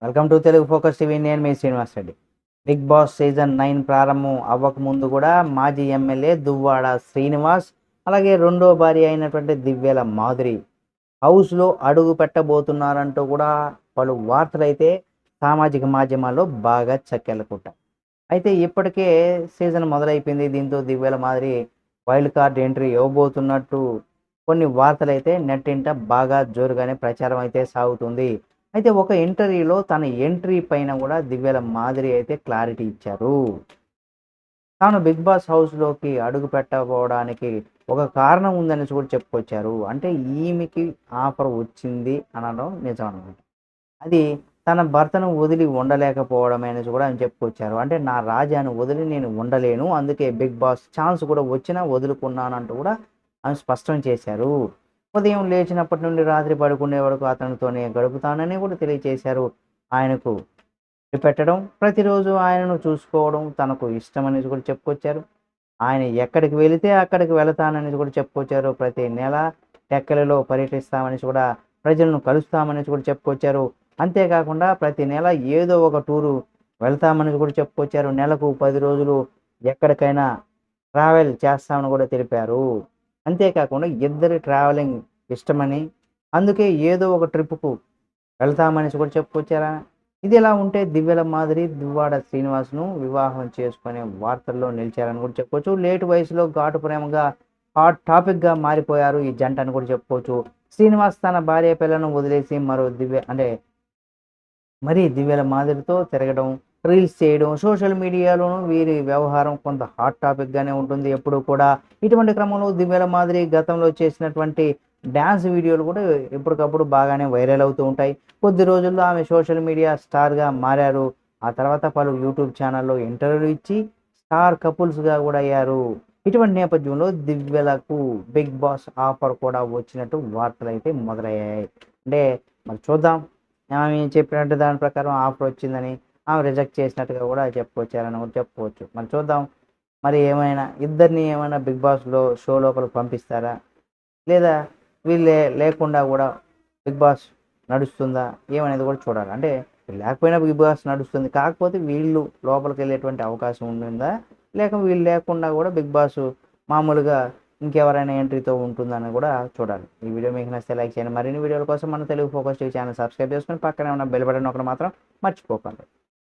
Welcome to Telugu focus TV. నేను మీ Srinivas Reddy. Bigg Boss season 9 ప్రారంభం అవ్వకముందు కూడా మాజీ ఎమ్మెల్యే దువ్వాడ శ్రీనివాస్, అలాగే రెండో భార్య అయినటువంటి దివ్యల మాధురి హౌస్లో అడుగు పెట్టబోతున్నారంటూ కూడా పలు వార్తలైతే సామాజిక మాధ్యమాల్లో బాగా చక్కెర్లుకుంటాయి. అయితే ఇప్పటికే సీజన్ మొదలైపోయింది. దీంతో దివ్యల మాదిరి వైల్డ్ కార్డ్ ఎంట్రీ ఇవ్వబోతున్నట్టు కొన్ని వార్తలైతే నెట్టింట బాగా జోరుగానే ప్రచారం అయితే సాగుతుంది. అయితే ఒక ఇంటర్వ్యూలో తన ఎంట్రీ పైన కూడా దివ్యల మాదిరి అయితే క్లారిటీ ఇచ్చారు. తాను బిగ్ బాస్ హౌస్లోకి అడుగు పెట్టకపోవడానికి ఒక కారణం ఉందని కూడా చెప్పుకొచ్చారు. అంటే ఈమెకి ఆఫర్ వచ్చింది అనడం నిజం అనమాట. అది తన భర్తను వదిలి ఉండలేకపోవడమే అనేసి కూడా ఆయన చెప్పుకొచ్చారు. అంటే నా రాజాను వదిలి నేను ఉండలేను. అందుకే బిగ్ బాస్ ఛాన్స్ కూడా వచ్చినా వదులుకున్నానంటూ కూడా ఆమె స్పష్టం చేశారు. ఉదయం లేచినప్పటి నుండి రాత్రి పడుకునే వరకు అతనితోనే గడుపుతానని కూడా తెలియజేశారు. ఆయనకు పెట్టడం, ప్రతిరోజు ఆయనను చూసుకోవడం తనకు ఇష్టమనేసి కూడా చెప్పుకొచ్చారు. ఆయన ఎక్కడికి వెళితే అక్కడికి వెళతాననేసి కూడా చెప్పుకొచ్చారు. ప్రతి నెల టెక్కలిలో పర్యటిస్తామనేసి కూడా ప్రజలను కలుస్తామనేసి కూడా చెప్పుకొచ్చారు. అంతేకాకుండా ప్రతి నెల ఏదో ఒక టూరు వెళ్తామనేసి కూడా చెప్పుకొచ్చారు. నెలకు 10 రోజులు ఎక్కడికైనా ట్రావెల్ చేస్తామని కూడా తెలిపారు. అంతేకాకుండా ఇద్దరి ట్రావెలింగ్ ఇష్టమని, అందుకే ఏదో ఒక ట్రిప్‌కు వెళ్తామనేసి కూడా చెప్పుకొచ్చారా. ఇది ఎలా ఉంటే దివ్యల మాదిరి దువ్వాడ శ్రీనివాస్‌ను వివాహం చేసుకునే వార్తల్లో నిలిచారని కూడా చెప్పుకోవచ్చు. లేట్ వయసులో ఘాటు ప్రేమగా హాట్ టాపిక్‌గా మారిపోయారు ఈ జంట అని కూడా చెప్పుకోవచ్చు. శ్రీనివాస్ తన భార్య పిల్లను వదిలేసి మరో దివ్యల మాదిరితో తిరగడం, రీల్స్ చేయడం, సోషల్ మీడియాలోనూ వీరి వ్యవహారం కొంత హాట్ టాపిక్‌గానే ఉంటుంది ఎప్పుడూ కూడా. ఇటువంటి క్రమంలో దివ్యల మాదిరి గతంలో చేసినటువంటి డాన్స్ వీడియోలు కూడా ఎప్పటికప్పుడు బాగానే వైరల్ అవుతూ ఉంటాయి. కొద్ది రోజుల్లో ఆమె సోషల్ మీడియా స్టార్‌గా మారారు. ఆ తర్వాత పలు యూట్యూబ్ ఛానల్‌లో ఇంటర్వ్యూలు ఇచ్చి స్టార్ కపుల్స్‌గా కూడా అయ్యారు. ఇటువంటి నేపథ్యంలో దివ్యలకు బిగ్ బాస్ ఆఫర్ కూడా వచ్చినట్టు వార్తలైతే మొదలయ్యాయి. అంటే మరి చూద్దాం. ఆమె చెప్పినట్టు దాని ప్రకారం ఆఫర్ వచ్చిందని, ఆమె రిజెక్ట్ చేసినట్టుగా కూడా చెప్పుకొచ్చారని కూడా చెప్పుకోవచ్చు. మరి చూద్దాం. మరి ఏమైనా ఇద్దరిని ఏమైనా బిగ్ బాస్‌లో షో లోపలికి పంపిస్తారా? లేదా వీళ్ళే లేకుండా కూడా బిగ్ బాస్ నడుస్తుందా? ఏమనేది కూడా చూడాలి. అంటే లేకపోయినా బిగ్ బాస్ నడుస్తుంది. కాకపోతే వీళ్ళు లోపలికెళ్ళేటువంటి అవకాశం ఉంటుందా? లేక వీళ్ళు లేకుండా కూడా బిగ్ బాస్ మామూలుగా ఇంకెవరైనా ఎంట్రీతో ఉంటుందని కూడా చూడాలి. ఈ వీడియో మీకు నచ్చితే లైక్ చేయండి. మరిన్ని వీడియోల కోసం మన Telugu focus TV channel subscribe చేసుకొని పక్కనే ఉన్న బెల్ బటన్ నొక్కడం మాత్రం మర్చిపోకండి.